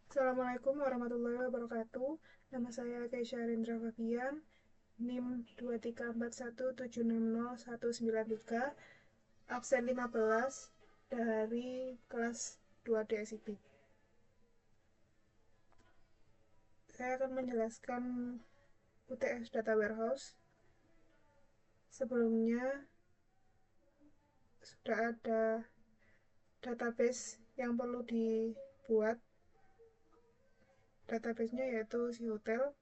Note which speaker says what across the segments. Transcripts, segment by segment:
Speaker 1: Assalamualaikum warahmatullahi wabarakatuh. Nama saya Keisha Rindra Fabian, NIM 23417609193, absen 15 dari kelas 2 DSIP. Saya akan menjelaskan UTS Data Warehouse. Sebelumnya sudah ada database yang perlu dibuat. Database-nya yaitu si hotel.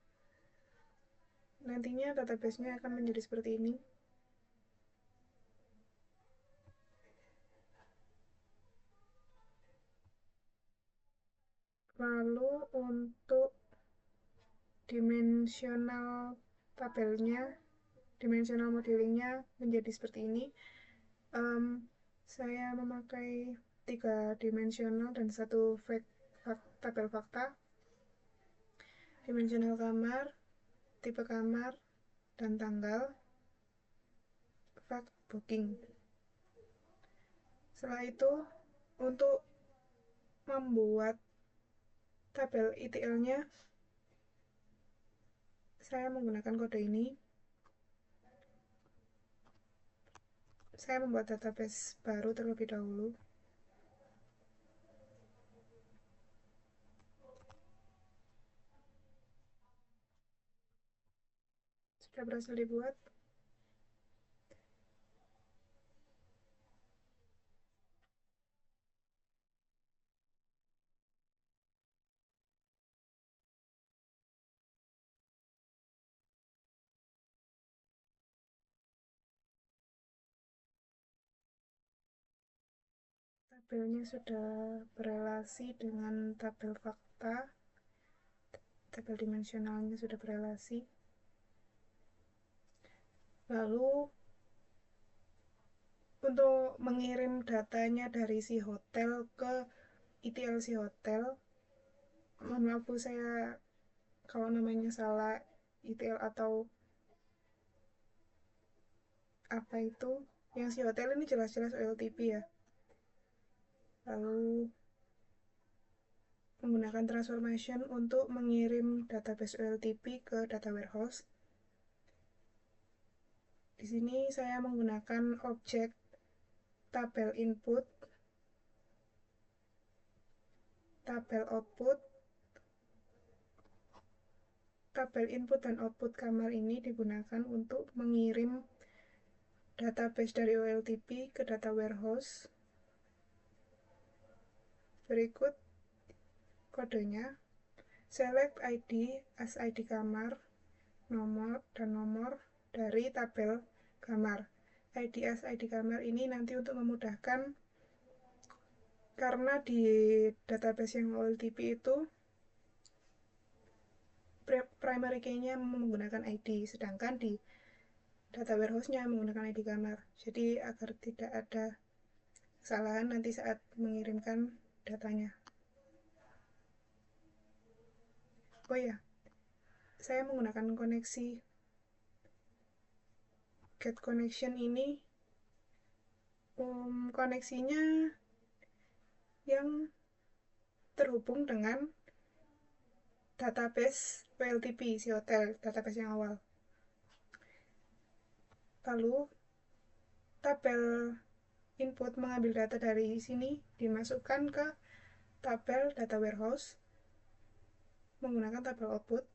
Speaker 1: Nantinya database-nya akan menjadi seperti ini. Lalu untuk dimensional tabelnya, dimensional modelingnya menjadi seperti ini. um, saya memakai 3 dimensional dan 1 tabel fakta. Dimensional kamar, tipe kamar, dan tanggal, fact booking. Setelah itu, untuk membuat tabel ETL-nya, saya menggunakan kode ini. Saya membuat database baru terlebih dahulu. Sudah berhasil dibuat. Tabelnya sudah berelasi dengan tabel fakta. Tabel dimensionalnya sudah berelasi. Lalu untuk mengirim datanya dari si hotel ke ETL si hotel, mohon maaf Bu, saya kalau namanya salah ETL atau apa itu, yang si hotel ini jelas-jelas OLTP ya. Lalu menggunakan transformation untuk mengirim database OLTP ke data warehouse. Di sini saya menggunakan objek tabel input, tabel output. Tabel input dan output kamar ini digunakan untuk mengirim database dari OLTP ke data warehouse. Berikut kodenya. Select ID as ID kamar, nomor, dan nomor dari tabel kamar. ID as ID kamar ini nanti untuk memudahkan, karena di database yang OLTP itu primary key-nya menggunakan ID, sedangkan di data warehouse-nya menggunakan ID kamar. Jadi agar tidak ada kesalahan nanti saat mengirimkan datanya. Oh ya, saya menggunakan koneksi get connection ini. Koneksinya yang terhubung dengan database OLTP si hotel, database yang awal. Lalu tabel input mengambil data dari sini, dimasukkan ke tabel data warehouse menggunakan tabel output.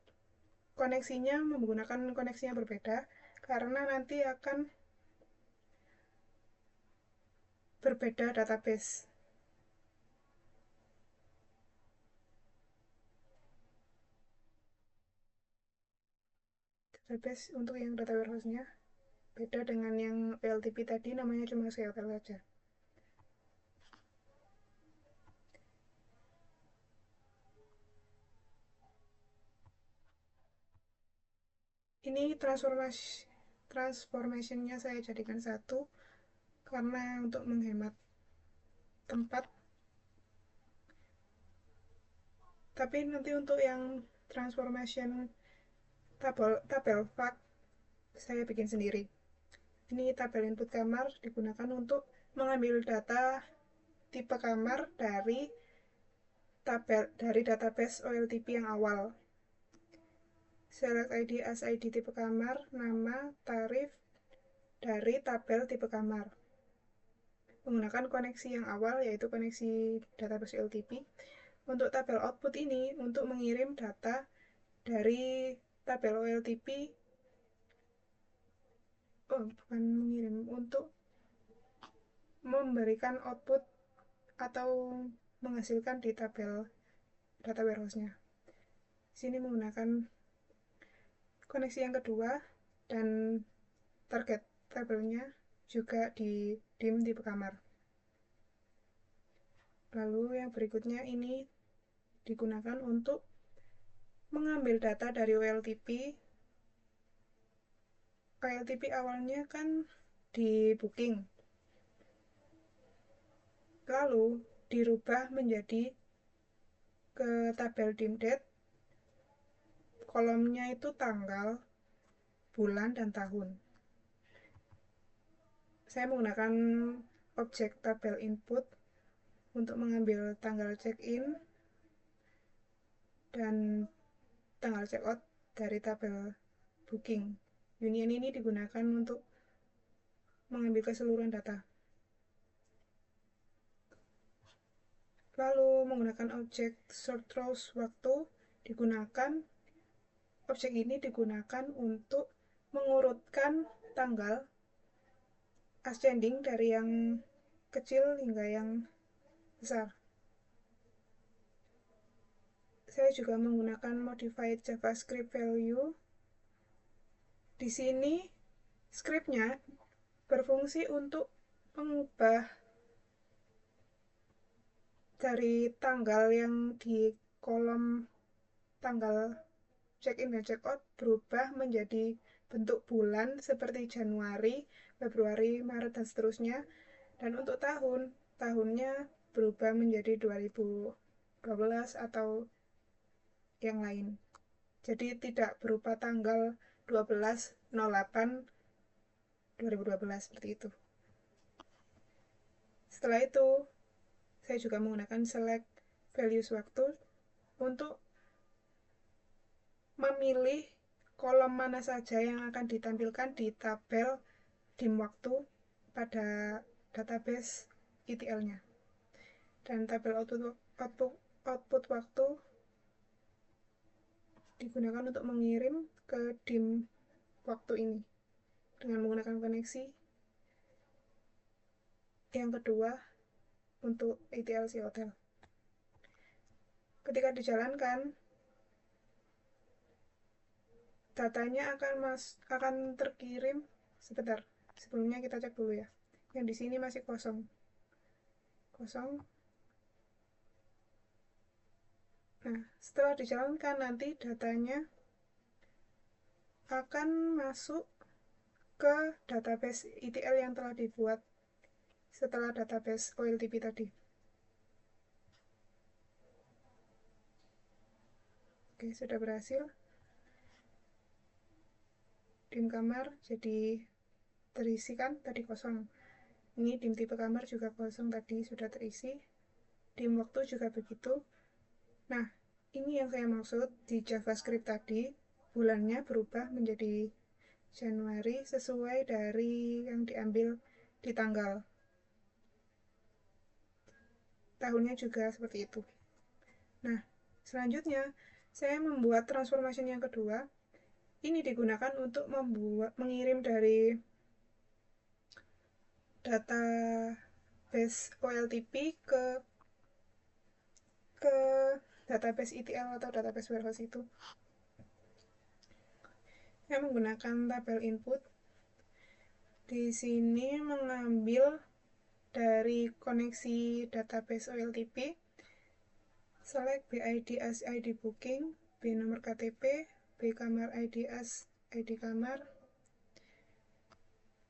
Speaker 1: Koneksinya menggunakan koneksi yang berbeda karena nanti akan berbeda database. Database untuk yang data warehouse-nya beda dengan yang OLTP tadi, namanya cuma hotel saja. Ini transformation-nya saya jadikan satu karena untuk menghemat tempat. Tapi nanti untuk yang transformation tabel fact saya bikin sendiri. Ini tabel input kamar digunakan untuk mengambil data tipe kamar dari tabel dari database OLTP yang awal. Select ID as ID tipe kamar, nama, tarif dari tabel tipe kamar. Menggunakan koneksi yang awal, yaitu koneksi database OLTP. Untuk tabel output ini, untuk mengirim data dari tabel OLTP, bukan mengirim, untuk memberikan output atau menghasilkan di tabel data warehouse-nya. Sini menggunakan koneksi yang kedua dan target tabelnya juga di dim tipe kamar. Lalu yang berikutnya ini digunakan untuk mengambil data dari OLTP. OLTP awalnya kan di booking, lalu dirubah menjadi ke tabel dim date, kolomnya itu tanggal, bulan, dan tahun. Saya menggunakan objek tabel input untuk mengambil tanggal check-in dan tanggal check-out dari tabel booking. Union ini digunakan untuk mengambil keseluruhan data. Lalu menggunakan objek sort rows waktu objek ini digunakan untuk mengurutkan tanggal ascending dari yang kecil hingga yang besar. Saya juga menggunakan modified JavaScript value. Di sini scriptnya berfungsi untuk mengubah dari tanggal yang di kolom tanggal check-in dan check-out berubah menjadi bentuk bulan seperti Januari, Februari, Maret, dan seterusnya. Dan untuk tahunnya berubah menjadi 2012 atau yang lain. Jadi tidak berupa tanggal 12/08/2012 seperti itu. Setelah itu, saya juga menggunakan select values waktu untuk memilih kolom mana saja yang akan ditampilkan di tabel dim waktu pada database ETL-nya. Dan tabel output waktu digunakan untuk mengirim ke dim waktu ini dengan menggunakan koneksi yang kedua untuk ETL si hotel. Ketika dijalankan, datanya akan terkirim. Sebentar, sebelumnya kita cek dulu ya. Yang di sini masih kosong. Nah, setelah dijalankan nanti datanya akan masuk ke database ETL yang telah dibuat setelah database OLTP tadi. Oke, sudah berhasil. Dim kamar jadi terisi kan, tadi kosong. Ini dim tipe kamar juga kosong, tadi sudah terisi. Dim waktu juga begitu. Nah, ini yang saya maksud di JavaScript tadi, bulannya berubah menjadi Januari sesuai dari yang diambil di tanggal. Tahunnya juga seperti itu. Nah, selanjutnya saya membuat transformation yang kedua. Ini digunakan untuk mengirim dari database OLTP ke database ETL atau database warehouse itu. Saya menggunakan tabel input. Di sini mengambil dari koneksi database OLTP, select BID as ID booking, B nomor KTP, B kamar ID as ID kamar,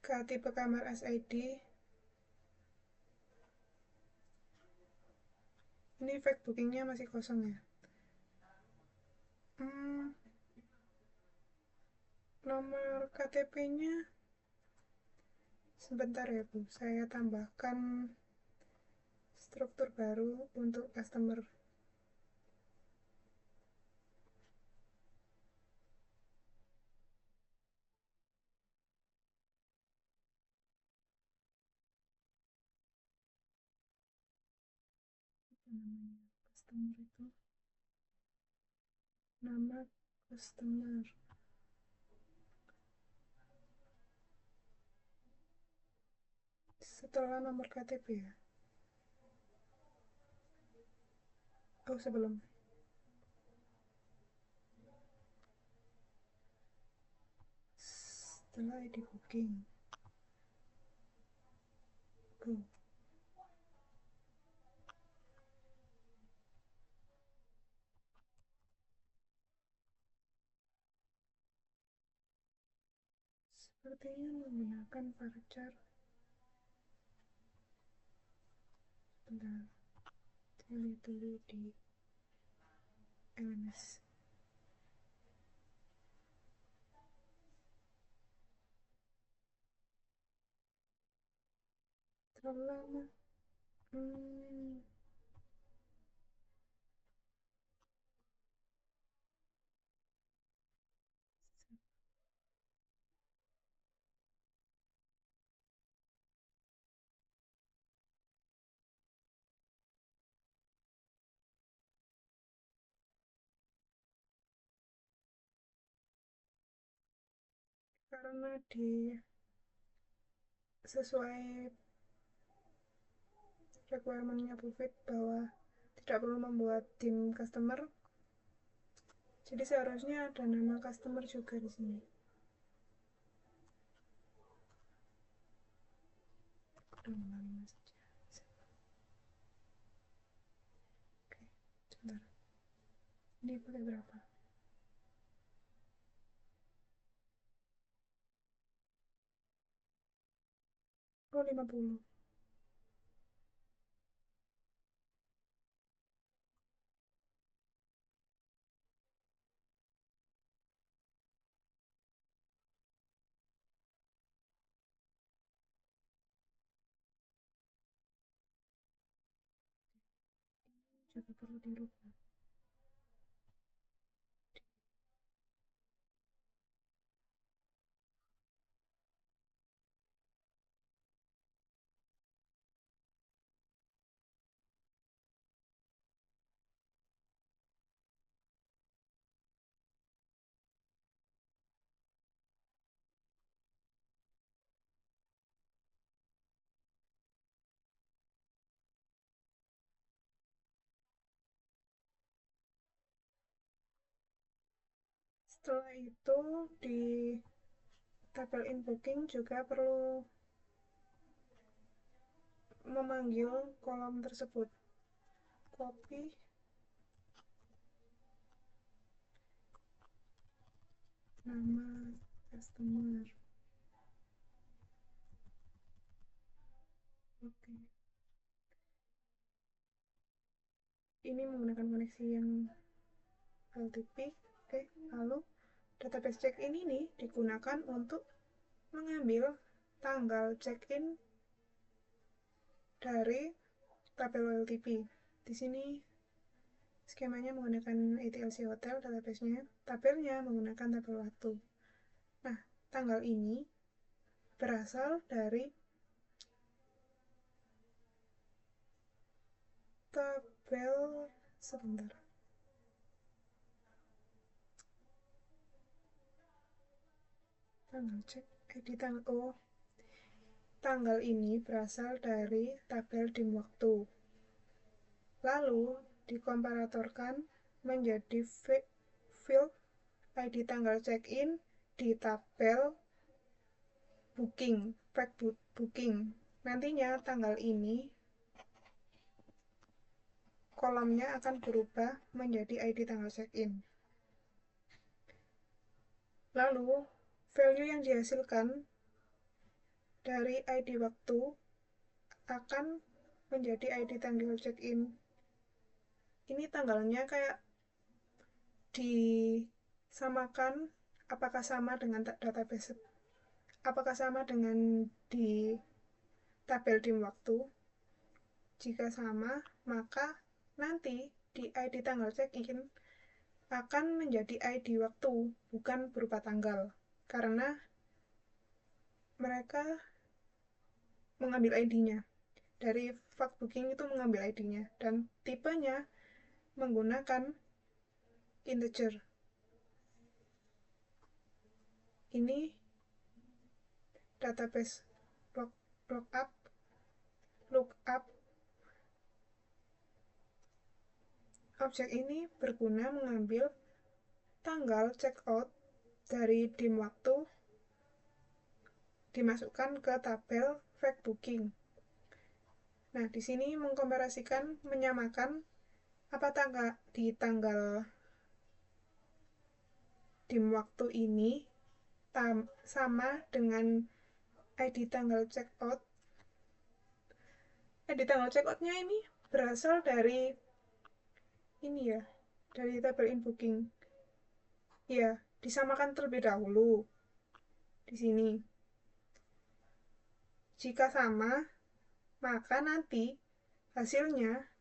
Speaker 1: K tipe kamar as ID. Ini fact bookingnya masih kosong ya. Nomor KTP-nya sebentar ya Bu, saya tambahkan struktur baru untuk customer namanya customer itu, nama customer setelah nomor KTP ya. Oh, sebelum. Setelah ID booking. Go. Sepertinya menggunakan varchar. Bentar, saya lihat dulu di LMS. Terlalu lama. Karena di sesuai requirement-nya Buffett bahwa tidak perlu membuat tim customer, jadi seharusnya ada nama customer juga di sini. Udah saja. Oke, sebentar. Ini pakai berapa? Oh, 50. Juga perlu dirubah. Setelah itu di tabel in booking juga perlu memanggil kolom tersebut. Copy nama customer. Oke. Ini menggunakan koneksi yang LTP. Lalu database check-in ini digunakan untuk mengambil tanggal check-in dari tabel OLTP. Di sini skemanya menggunakan ATLC Hotel database-nya, tabelnya menggunakan tabel waktu. Nah, tanggal ini berasal dari tabel, sebentar. Tanggal cek di tanggal ini berasal dari tabel dim waktu. Lalu dikomparatorkan menjadi field ID tanggal check-in di tabel booking, fact booking. Nantinya tanggal ini kolomnya akan berubah menjadi ID tanggal check-in. Lalu value yang dihasilkan dari ID waktu akan menjadi ID tanggal check-in. Ini tanggalnya kayak disamakan, apakah sama dengan database, apakah sama dengan di tabel dim waktu. Jika sama, maka nanti di ID tanggal check-in akan menjadi ID waktu, bukan berupa tanggal. Karena mereka mengambil ID-nya dari fact booking itu mengambil ID-nya, dan tipenya menggunakan integer. Ini database lookup. Objek ini berguna mengambil tanggal checkout dari dim waktu dimasukkan ke tabel fact booking. Nah, di sini mengkomparasikan, menyamakan apa di tanggal dim waktu ini sama dengan ID tanggal checkout. ID tanggal checkoutnya ini berasal dari ini ya, dari tabel in booking. Ya, disamakan terlebih dahulu di sini. Jika sama, maka nanti hasilnya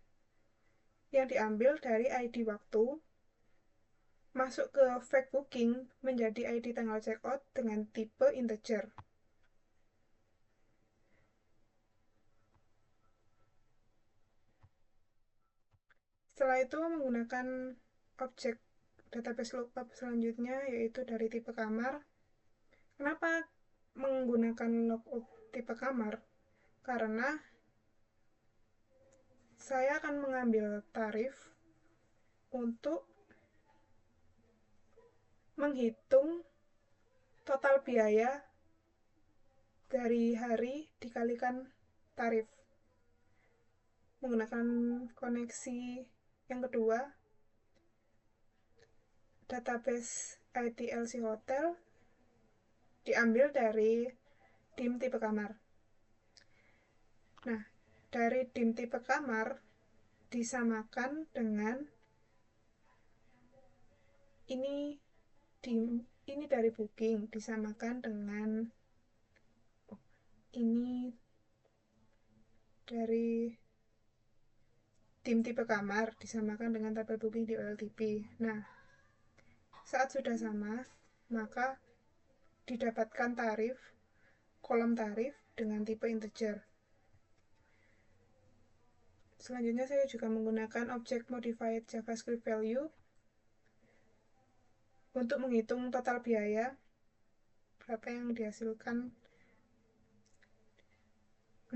Speaker 1: yang diambil dari ID waktu masuk ke fact booking menjadi ID tanggal checkout dengan tipe integer. Setelah itu menggunakan objek database lookup selanjutnya, yaitu dari tipe kamar. Kenapa menggunakan lookup tipe kamar? Karena saya akan mengambil tarif untuk menghitung total biaya dari hari dikalikan tarif. Menggunakan koneksi yang kedua, database ITLC Hotel diambil dari dim tipe kamar. Nah, dari dim tipe kamar disamakan dengan ini dari booking disamakan dengan ini dari dim tipe kamar disamakan dengan tabel booking di OLTP. Nah, saat sudah sama, maka didapatkan kolom tarif dengan tipe integer. Selanjutnya saya juga menggunakan objek modified JavaScript value untuk menghitung total biaya berapa yang dihasilkan.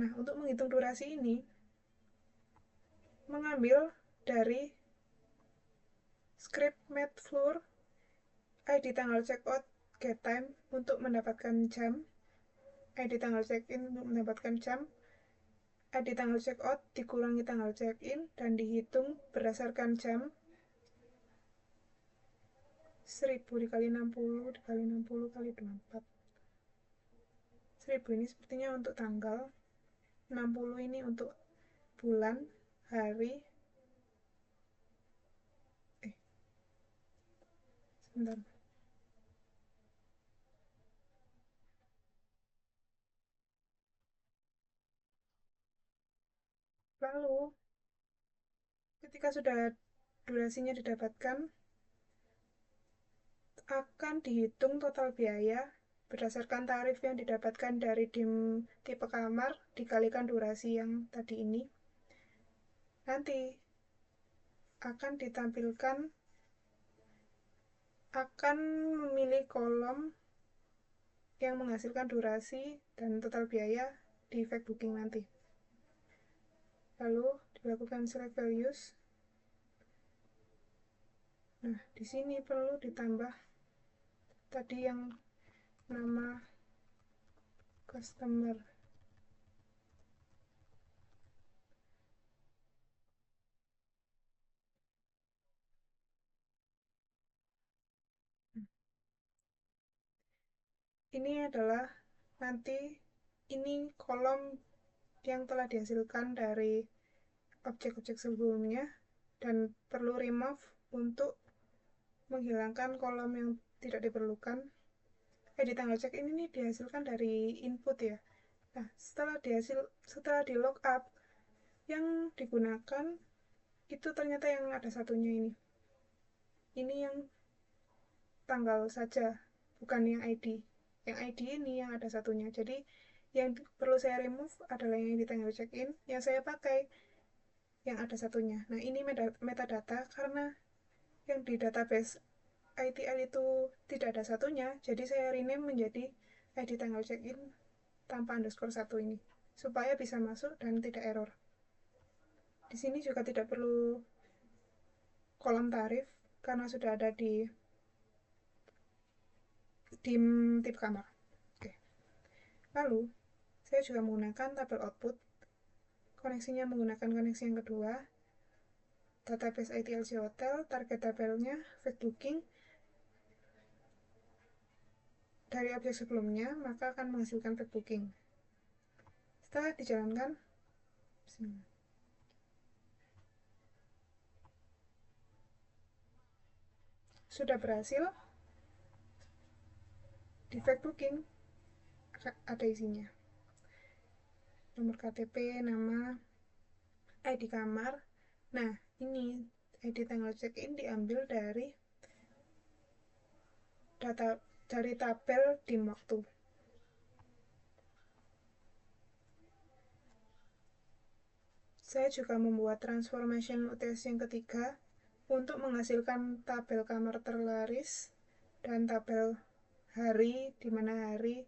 Speaker 1: Nah, untuk menghitung durasi ini mengambil dari script Matfloor ID tanggal checkout get time untuk mendapatkan jam, ID tanggal check-in untuk mendapatkan jam, ID tanggal checkout dikurangi tanggal check-in dan dihitung berdasarkan jam. 1000 dikali 60 dikali 60 kali 24. 1000 ini sepertinya untuk tanggal, 60 ini untuk bulan, hari, sebentar. Lalu, ketika sudah durasinya didapatkan, akan dihitung total biaya berdasarkan tarif yang didapatkan dari dim tipe kamar dikalikan durasi yang tadi ini. Nanti akan ditampilkan, akan memilih kolom yang menghasilkan durasi dan total biaya di fact booking nanti. Lalu dilakukan select values. Nah, di sini perlu ditambah tadi yang nama customer. Ini adalah nanti ini kolom yang telah dihasilkan dari objek-objek sebelumnya dan perlu remove untuk menghilangkan kolom yang tidak diperlukan. Di tanggal check-in ini dihasilkan dari input ya. Nah, setelah di lookup yang digunakan itu ternyata yang ada satunya ini. Ini yang tanggal saja, bukan yang ID. Yang ID ini yang ada satunya. Jadi Yang perlu saya remove adalah yang di tanggal check-in, yang saya pakai yang ada satunya. Nah, ini metadata karena yang di database ITL itu tidak ada satunya, jadi saya rename menjadi ID tanggal check-in tanpa underscore satu ini, supaya bisa masuk dan tidak error. Di sini juga tidak perlu kolom tarif karena sudah ada di dim tipe kamar. Oke. Lalu, saya juga menggunakan tabel output. Koneksinya menggunakan koneksi yang kedua, database ITLC Hotel, target tabelnya, fact booking. Dari objek sebelumnya, maka akan menghasilkan fact booking. Setelah dijalankan, sudah berhasil di fact booking, ada isinya. Nomor KTP, nama, ID kamar. Nah, ini ID tanggal check-in diambil dari tabel dim waktu. Saya juga membuat transformation UTS yang ketiga untuk menghasilkan tabel kamar terlaris dan tabel hari, di mana hari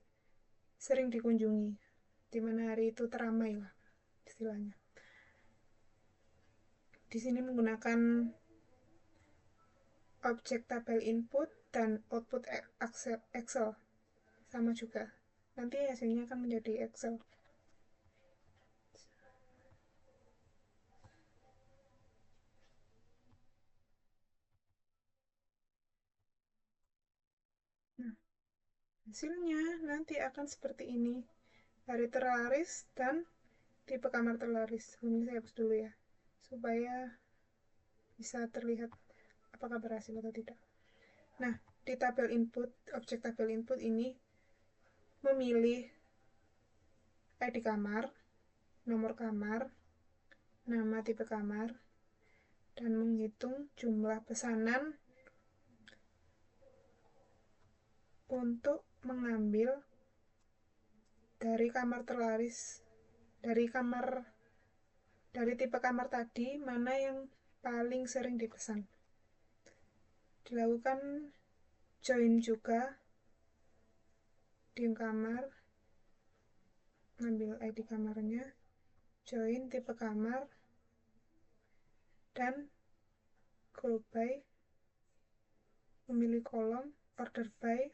Speaker 1: sering dikunjungi, di mana hari itu teramai lah istilahnya. Di sini menggunakan objek tabel input dan output Excel, sama juga. Nanti hasilnya akan menjadi Excel. Nah, hasilnya nanti akan seperti ini. Hari terlaris dan tipe kamar terlaris. Ini saya hapus dulu ya, supaya bisa terlihat apakah berhasil atau tidak. Nah, di tabel input, objek tabel input ini memilih ID kamar, nomor kamar, nama tipe kamar, dan menghitung jumlah pesanan untuk mengambil dari kamar terlaris, dari tipe kamar tadi, mana yang paling sering dipesan. Dilakukan join juga dim kamar, ngambil ID kamarnya, join tipe kamar, dan group by, memilih kolom order by,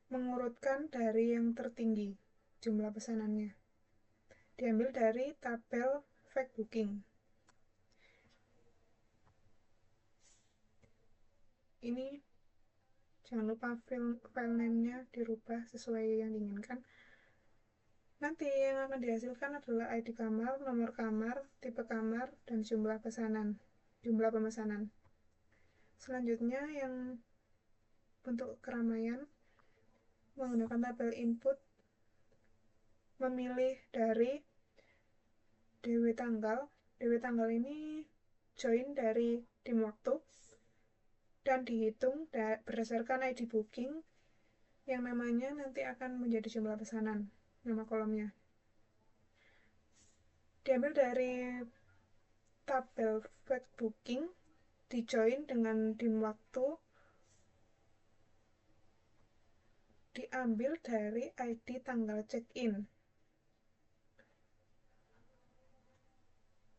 Speaker 1: mengurutkan dari yang tertinggi jumlah pesanannya, diambil dari tabel fact booking. Ini jangan lupa file name-nya dirubah sesuai yang diinginkan. Nanti yang akan dihasilkan adalah ID kamar, nomor kamar, tipe kamar, dan jumlah pemesanan. Selanjutnya yang untuk keramaian, menggunakan tabel input, memilih dari DW tanggal. DW tanggal ini join dari dim waktu dan dihitung berdasarkan ID booking yang namanya nanti akan menjadi jumlah pesanan, nama kolomnya. Diambil dari tabel fact booking, dijoin dengan dim waktu, diambil dari ID tanggal check-in.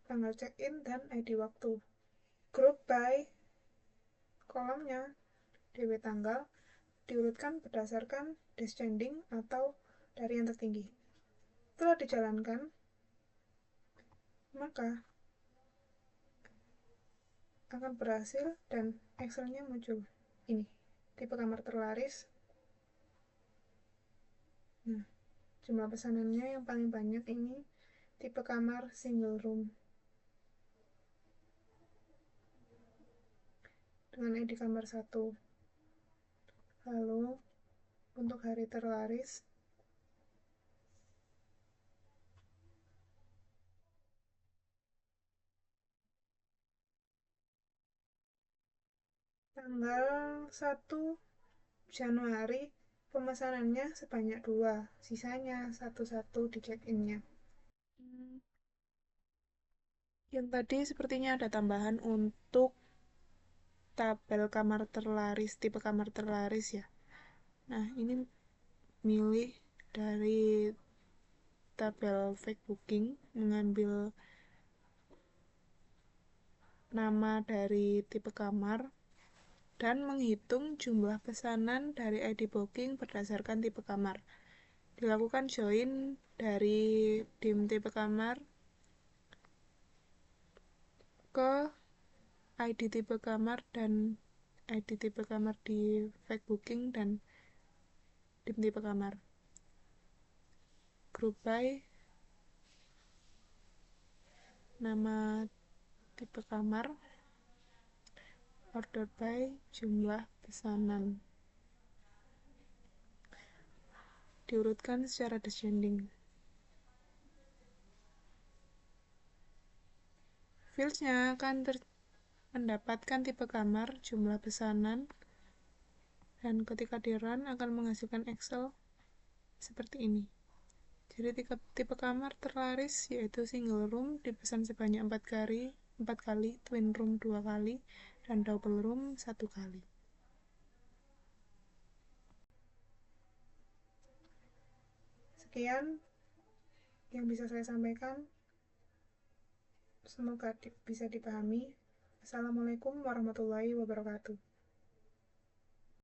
Speaker 1: Tanggal check-in dan ID waktu. Group by kolomnya DW tanggal diurutkan berdasarkan descending atau dari yang tertinggi. Setelah dijalankan, maka akan berhasil dan Excel-nya muncul. Ini, tipe kamar terlaris. Nah, jumlah pesanannya yang paling banyak ini tipe kamar single room. Dengan ID kamar 1. Lalu, untuk hari terlaris, tanggal 1 Januari Pemesanannya sebanyak 2, sisanya satu-satu di check-in-nya. Yang tadi sepertinya ada tambahan untuk tabel kamar terlaris, tipe kamar terlaris ya. Nah, ini milih dari tabel fake booking, mengambil nama dari tipe kamar, dan menghitung jumlah pesanan dari ID booking berdasarkan tipe kamar. Dilakukan join dari dim tipe kamar ke ID tipe kamar dan ID tipe kamar di fake booking dan dim tipe kamar. Group by nama tipe kamar, order by jumlah pesanan. Diurutkan secara descending. Fields-nya akan mendapatkan tipe kamar, jumlah pesanan, dan ketika di run akan menghasilkan Excel seperti ini. Jadi tipe kamar terlaris yaitu single room dipesan sebanyak 4 kali, twin room 2 kali, dan double room 1 kali. Sekian yang bisa saya sampaikan. Semoga bisa dipahami. Assalamualaikum warahmatullahi wabarakatuh.